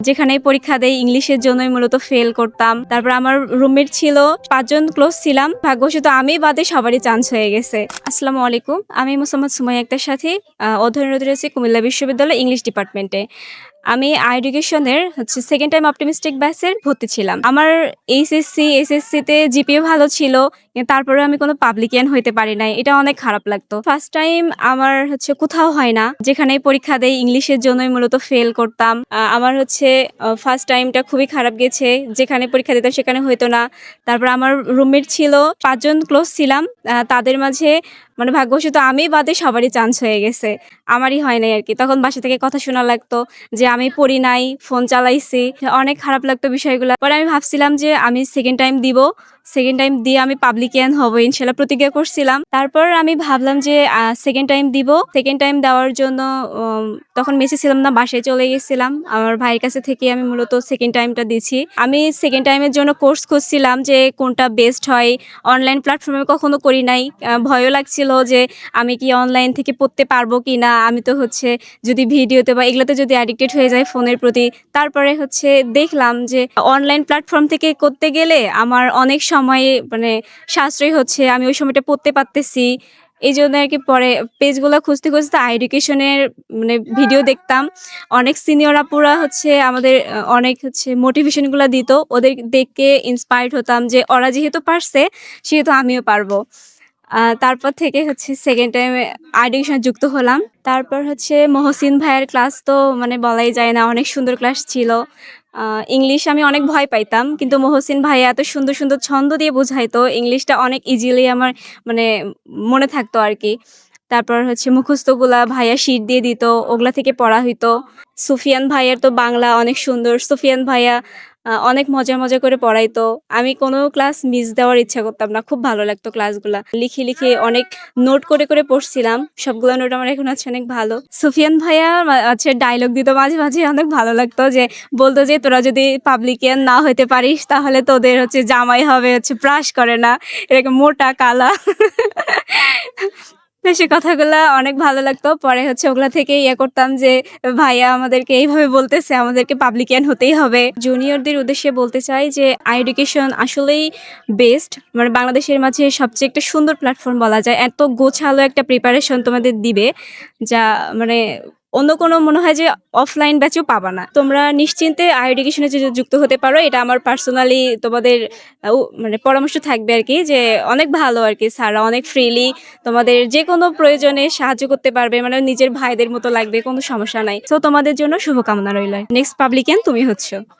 যেখানেই পরীক্ষা দেই ইংলিশের জন্যই মূলত ফেল করতাম। তারপর আমার রুমমেট ছিল, ৫ জন ক্লোজ ছিলাম। ভাগ্যবশত আমি বাদে সবারই চান্স হয়ে গেছে। আসসালামু আলাইকুম। আমি মোসাম্মদ সুমাইয়া আক্তার সাথী। অধ্যয়নরত রয়েছি কুমিল্লা বিশ্ববিদ্যালয় ইংলিশ ডিপার্টমেন্টে। আমি এডুকেশনের 2nd টাইম অপটিমিস্টিক ব্যাচের ভর্তি ছিলাম। আমার এসএসসিতে জিপিএ ভালো ছিল। তারপরেও আমি কোনো পাবলিকিয়ান হইতে পারি নাই। এটা অনেক খারাপ লাগতো। ফার্স্ট টাইম আমার কোথাও হয় না। যেখানেই পরীক্ষা দেই ইংলিশের জন্যই মূলত ফেল করতাম। আমার ফার্স্ট টাইমটা খুবই খারাপ গেছে। যেখানে পরীক্ষা দিতাম সেখানে হইতো না। তারপর আমার রুমমেট ছিল, ৫ জন ক্লোজ ছিলাম। তাদের মাঝে ভাগ্যবশত আমি বাদে সবারই চান্স হয়ে গেছে। আমারই হয় নাই আরকি। তখন বাসা থেকে কথা শোনা লাগতো যে আমি পড়ি নাই, ফোন চালাইছি। অনেক খারাপ লাগতো বিষয়গুলা। পরে আমি ভাবছিলাম যে আমি 2nd টাইম দিব। 2nd টাইম দিয়ে আমি পাবলিকিয়ান হব ইনশাআল্লাহ প্রতিজ্ঞা করছিলাম। তারপর আমি ভাবলাম যে 2nd টাইম দিব। 2nd টাইম দেওয়ার জন্য তখন মেসে ছিলাম না, বাসায় চলে গেছিলাম। আমার ভাইয়ের কাছে থেকে আমি মূলত 2nd টাইমটা দিছি। আমি 2nd টাইমের জন্য কোর্স খুঁজছিলাম যে কোনটা বেস্ট হয়। অনলাইন প্ল্যাটফর্মে কখনো করি নাই। ভয়ও লাগছিল যে আমি কি অনলাইন থেকে পড়তে পারবো কিনা। আমি তো যদি ভিডিওতে বা এগুলাতে যদি অ্যাডিক্টেড হয়ে যায় ফোনের প্রতি। তারপরে দেখলাম যে অনলাইন প্ল্যাটফর্ম থেকে করতে গেলে আমার অনেক সময় সাশ্রয় হচ্ছে। আমি ওই সময়টা পড়তে পারতেছি। এইজন্য আরকি পরে পেজগুলা খুঁজতে এডুকেশনের ভিডিও দেখতাম। অনেক সিনিয়র আপুরা আমাদের অনেক মোটিভেশন গুলা দিত। ওদের দেখে ইন্সপায়ার্ড হতাম যে ওরা যেহেতু পারছে সেহেতু আমিও পারবো। তারপর থেকে 2nd টাইমে এডুকেশনে যুক্ত হলাম। তারপর মহসিন ভাইয়ার ক্লাস তো বলাই যায় না, অনেক সুন্দর ক্লাস ছিল। ইংলিশ আমি অনেক ভয় পাইতাম। কিন্তু মহসিন ভাইয়া এত সুন্দর, সুন্দর ছন্দ দিয়ে বুঝাইতো। ইংলিশটা অনেক ইজিলি আমার মানে মনে থাকতো আরকি। তারপর মুখস্থগুলা ভাইয়া শিট দিয়ে দিত, ওগুলা থেকে পড়া হইতো। সুফিয়ান ভাইয়ার তো বাংলা অনেক সুন্দর। সুফিয়ান ভাইয়া অনেক মজা করে পড়াইতো। আমি কোনো ক্লাস মিস দেওয়ার ইচ্ছা করতাম না। খুব ভালো লাগতো ক্লাসগুলা। লিখে অনেক নোট করে পড়ছিলাম। সবগুলা নোট আমার এখন অনেক ভালো। সুফিয়ান ভাইয়া ডায়লগ দিত মাঝে অনেক ভালো লাগতো যে বলতো যে, "তোরা যদি পাবলিকিয়ান না হইতে পারিস তাহলে তোদের জামাই হবে ব্রাশ করে না। এরকম মোটা, কালা।" তো সে কথাগুলা অনেক ভালো লাগতো। পরে ওগুলা থেকে করতাম যে ভাইয়া আমাদেরকে এইভাবে বলতেছে, আমাদেরকে পাবলিকিয়ান হতেই হবে। জুনিয়রদের উদ্দেশ্যে বলতে চাই যে এডুকেশন আসলেই বেস্ট। বাংলাদেশের মাঝে সবচেয়ে একটা সুন্দর প্ল্যাটফর্ম বলা যায়। এত গোছালো একটা প্রিপারেশন তোমাদের দিবে যা অন্য কোনো মনে হয় যে অফলাইন ব্যাচেও পাবা না। তোমরা নিশ্চিন্তে এডুকেশনে যুক্ত হতে পারো। এটা আমার পার্সোনালি তোমাদের পরামর্শ থাকবে আরকি যে অনেক ভালো আরকি। স্যাররা অনেক ফ্রিলি তোমাদের যেকোনো প্রয়োজনে সাহায্য করতে পারবে। নিজের ভাইদের মতো লাগবে, কোনো সমস্যা নাই। সো তোমাদের জন্য শুভকামনা রইল। নেক্সট পাবলিকিয়ান তুমি হচ্ছ।